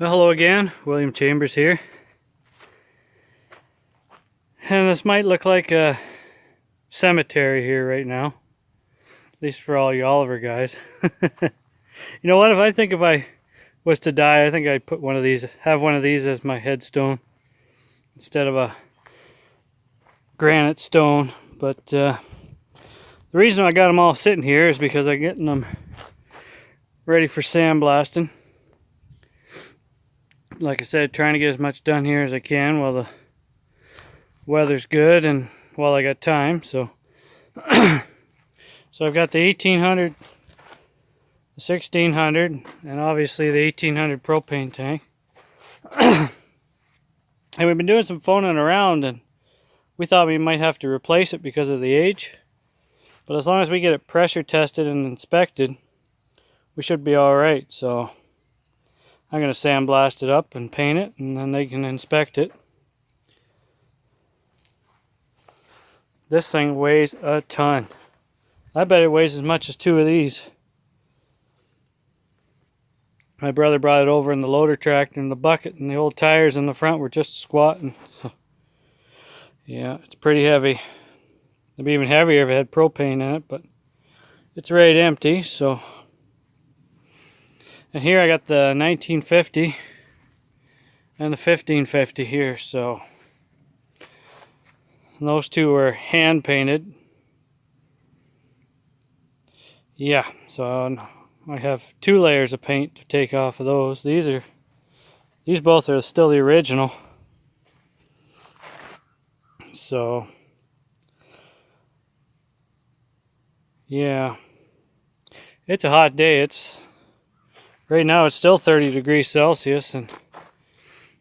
Well, hello again, William Chambers here. And this might look like a cemetery here right now. At least for all you Oliver guys. You know what, if I was to die, I think I'd put one of these, have one of these as my headstone instead of a granite stone. But the reason I got them all sitting here is because I'm getting them ready for sandblasting. Like I said, trying to get as much done here as I can while the weather's good and while I got time. So so I've got the 1800, the 1600, and obviously the 1800 propane tank. And we've been doing some phoning around, and we thought we might have to replace it because of the age. But as long as we get it pressure tested and inspected, we should be all right. So I'm going to sandblast it up and paint it, and then they can inspect it. This thing weighs a ton. I bet it weighs as much as two of these. My brother brought it over in the loader tractor in the bucket, and the old tires in the front were just squatting. So, yeah, it's pretty heavy. It'd be even heavier if it had propane in it, but it's right empty, so. And here I got the 1950 and the 1550 here, so. And those two were hand painted. Yeah, so I have 2 layers of paint to take off of those. These both are still the original. So yeah, it's a hot day. Right now it's still 30 degrees Celsius, and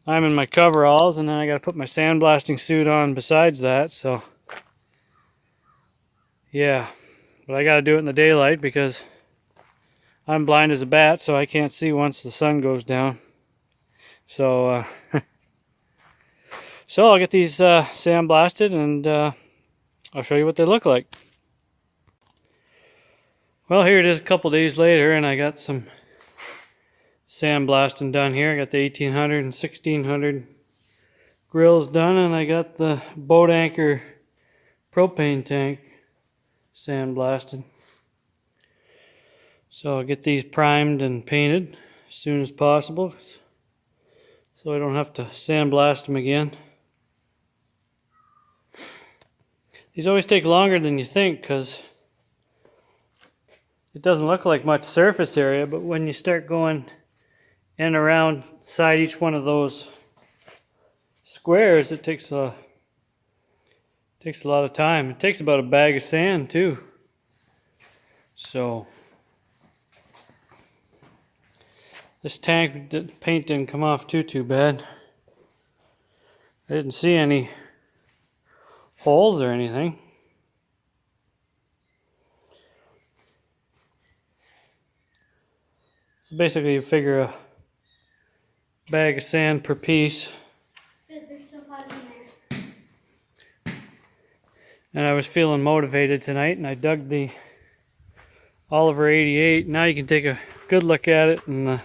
I'm in my coveralls, and then I got to put my sandblasting suit on besides that. So yeah, but I got to do it in the daylight because I'm blind as a bat, so I can't see once the sun goes down. So so I'll get these sandblasted, and I'll show you what they look like. Well, here it is a couple days later, and I got some sandblasting done here. I got the 1800 and 1600 grills done, and I got the boat anchor propane tank sandblasted. So I'll get these primed and painted as soon as possible, so I don't have to sandblast them again. These always take longer than you think because it doesn't look like much surface area, but when you start going in and around inside each one of those squares, it takes a lot of time. It takes about a bag of sand too. So this tank, the paint didn't come off too bad. I didn't see any holes or anything. So basically you figure a bag of sand per piece. There's so hot in there. And I was feeling motivated tonight, and I dug the Oliver 88. Now you can take a good look at it in the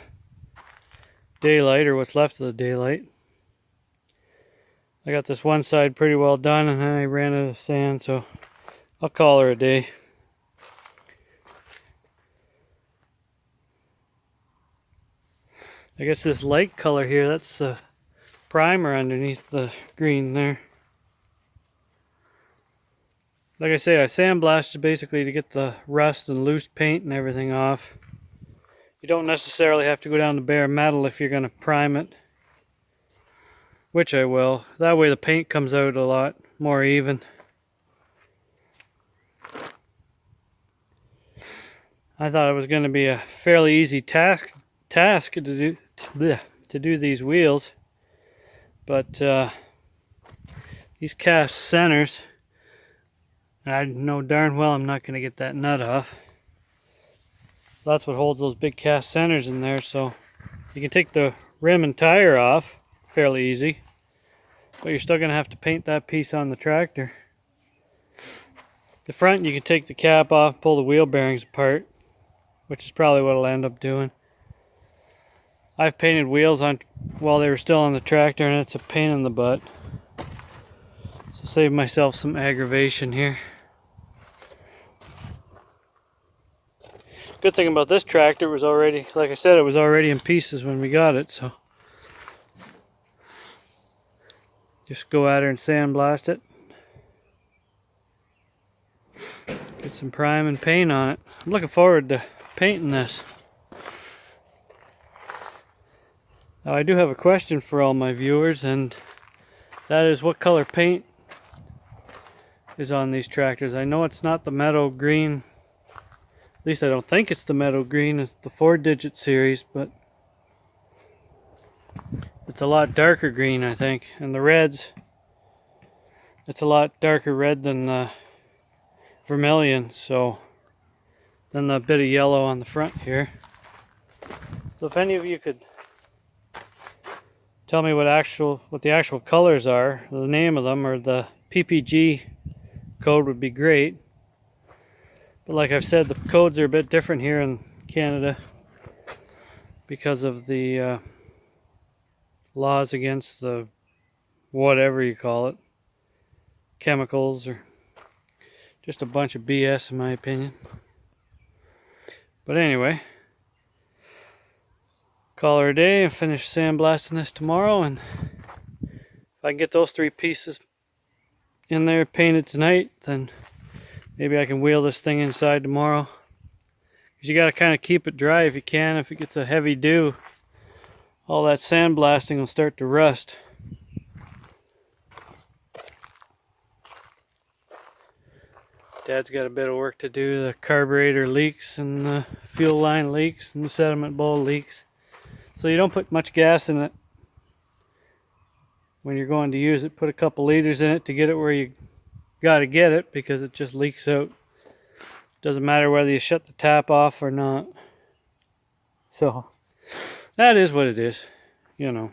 daylight, or what's left of the daylight. I got this one side pretty well done, and then I ran out of sand, so I'll call her a day. I guess this light color here, that's the primer underneath the green there. Like I say, I sandblasted basically to get the rust and loose paint and everything off. You don't necessarily have to go down to bare metal if you're going to prime it, which I will. That way the paint comes out a lot more even. I thought it was going to be a fairly easy task to do these wheels, but these cast centers, I know darn well I'm not going to get that nut off. That's what holds those big cast centers in there. So you can take the rim and tire off fairly easy, but you're still going to have to paint that piece on the tractor. The front, you can take the cap off, pull the wheel bearings apart, which is probably what I'll end up doing. I've painted wheels on while they were still on the tractor, and it's a pain in the butt. So save myself some aggravation here. Good thing about this tractor was already, like I said, it was already in pieces when we got it, so just go at her and sandblast it. Get some prime and paint on it. I'm looking forward to painting this. Now I do have a question for all my viewers, and that is, what color paint is on these tractors? I know it's not the meadow green. At least I don't think it's the meadow green. It's the 4-digit series, but it's a lot darker green, I think. And the reds, it's a lot darker red than the vermilion, so then the bit of yellow on the front here. So if any of you could tell me what the actual colors are, the name of them, or the PPG code would be great. But like I've said, the codes are a bit different here in Canada because of the laws against the whatever you call it, chemicals, or just a bunch of BS in my opinion. But anyway, call her a day and finish sandblasting this tomorrow, and if I can get those 3 pieces in there painted tonight, then maybe I can wheel this thing inside tomorrow. Because you got to kind of keep it dry if you can. If it gets a heavy dew, all that sandblasting will start to rust. Dad's got a bit of work to do. The carburetor leaks, and the fuel line leaks, and the sediment bowl leaks. So you don't put much gas in it when you're going to use it. Put a couple liters in it to get it where you got to get it, because it just leaks out. Doesn't matter whether you shut the tap off or not. So that is what it is, you know.